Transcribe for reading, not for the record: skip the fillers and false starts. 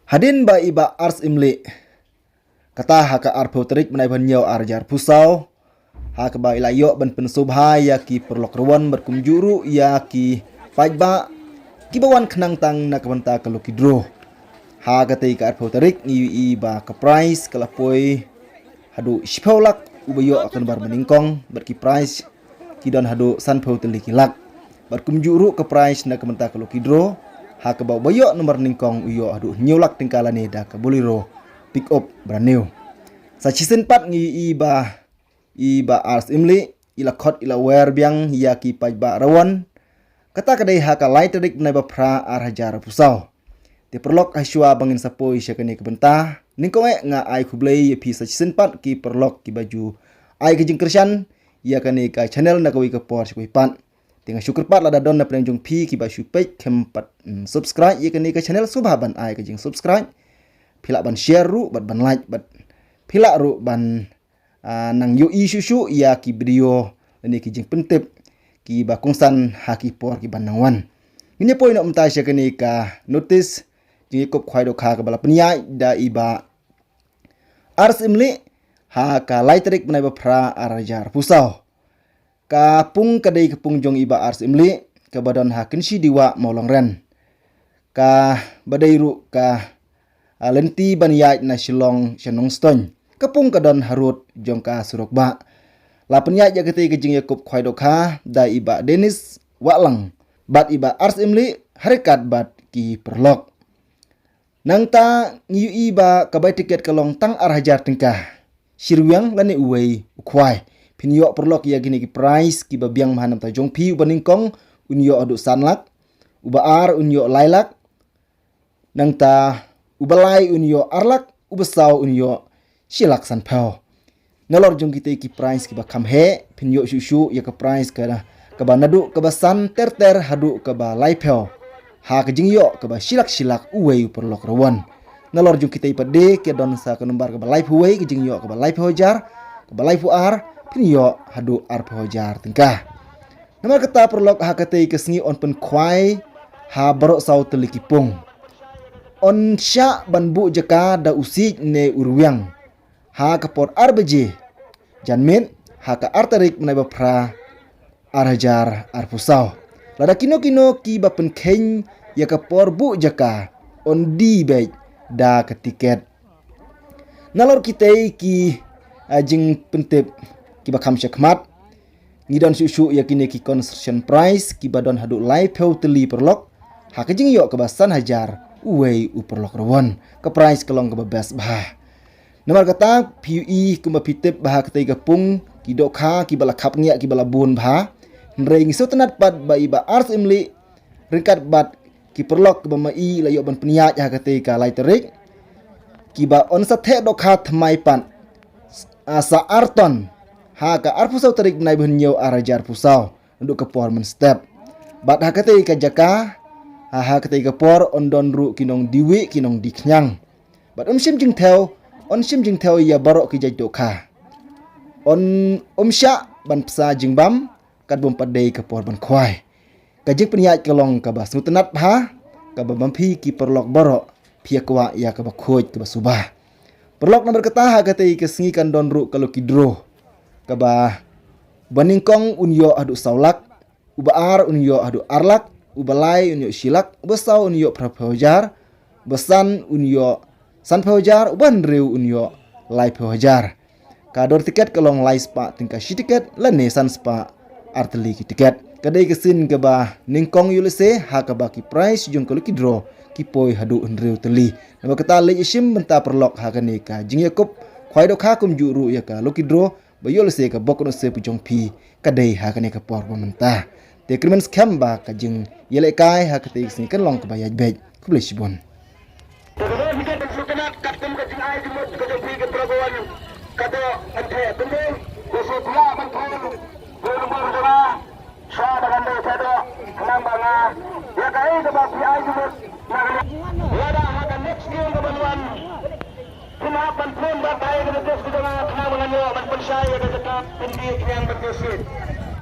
Hadin ba iba ars imli kata haka arpo terik menai banyo arjar pusau haka ba ilayo ban pensubha ya ki perlok ruan berkumjuru ya ki pajba ki bawan kenang tang nak banta kalau kidro haka tei ka arpo terik ni iba ka price kalapoi hadu shpaulak ubayo akan bar meningkong berki price kidon hadu sanpo telikilak berkumjuru ka price nak banta kalau kidro haka bawa bayo nomor ningkong uyo aduh nyulak tingkala ni dah ke bolero pick up brand new sa season 4 ngi iba ars imli ila khot ila wer biang ya ki pajba rawan kata kadai haka lightrik nai bapra arhajar pusau te perlok aswa bangin sapoi syakani kebenta ningkong nga ai kublei pi sa season 4 ki perlok ki baju ai ke jingkersan ya kani ka channel na kawi ke por syakui pan Tengah syukur pat lada don na penjung pi ki ba syupek kempat subscribe ye kani ke channel subah ban ai ke jing subscribe pilak ban share ru bat ban like bat pilak ru ban nang yu isu ya ki video ni ki jing pentep ki ba kongsan haki por ki ban nangwan ini point nak mentai sya kani ka notice jing kop khwai do kha ka bala peniai da iba ars imli ha ka lightrik menai ba pra arajar pusau Kapung kadai kepung jong iba ars imli ka badan hakin si diwa molong ren ka badai ru ka lenti baniai na silong shanong stone kapung kadon harut jong ka surokba la penyai ja ketai kejing yakub khwai dokha da iba denis walang bat iba ars imli harikat bat ki perlok nang ta ngiu iba ka bai tiket kalong tang arhajar tingkah sirwiang lani uwei ukhwai Pinyo perlok ya gini ki price ki babiang mahanam ta jong pi ubaningkong unyo adu sanlak ubaar unyo lailak nang ta ubalai unyo arlak ubasau unyo silak sanpao nalor jong kita ki price ki bakam he pinyo shushu ya ka price ka banadu ka basan ter hadu ka ba laipao ha ka jingyo ka ba silak uwei perlok rawan nalor jong kita ipade ke don sa ka numbar ka ba laip uwei ka jingyo ka ba laipao jar ka ba laipu ar Pinyo hadu arpojar tingkah. Nomor kata perlok hakatei kesengi on pen kwai ha barok sau telikipung. On sya banbu jaka da usik ne urwiang. Ha kapor arbeje. Janmin ha ka artarik menai bapra arhajar arpusau. Lada kino ki bapen keng ya kapor bu jaka on di bej da ketiket. Nalor kitei ki ajing pentep ki bakam syakmat ngidon susu yakini ki construction price ki badon hadu live teli perlok ha kejing yo kebasan hajar uwei uperlok rawon ke price kelong ke bebas bah nomor kata PUE kuma pitep bah ketai gapung ki dokha ki bala khap ngia ki bala bun bah nrei ngiso tenat pat ba iba ars imli ringkat bat ki perlok ke bamai layo ban peniat ha ketai ka lightrik ki ba on sathe dokha thmai pan asa arton ha ka arpusau tarik menai benyo arajar pusau untuk keporman step bat ha katai ka jaka ha katai ka por ondon ru kinong diwi kinong diknyang bat sim jing theo ya barok ki jadokha on sya ban psa jing bam kat bom padai ka por ban khwai ka jing peniat kelong ka bas nutenat ha ka bampi ki perlok barok pia kwa ya ka ba khoj ka subah perlok nomor kata ha katai ka sengi kan don ru kalau kidro kaba baningkong unyo adu saulak ubaar unyo adu arlak ubalai unyo silak ubasau unyo prapojar besan unyo sanpojar ubanreu unyo lai pojar kador tiket kalong lai spa tingka si tiket lane san spa arteli ki tiket kadai kesin kaba ningkong yulese ha kaba ki price jong kalau kidro ki poi hadu unreu teli nama kata le isim benta perlok ha kanika jing yakub khwai dokha kum juru ya ka lokidro bayol se ka bokno se pujong pi kadai ha kane ka por mentah te krimen scam ba ka jing yele kai ha ka te sini kan long ka bayaj bej kublish bon Kenapa pun bapak yang terus kita nak kenal dengan yo, man percaya dengan kita, pendidik yang berkesit.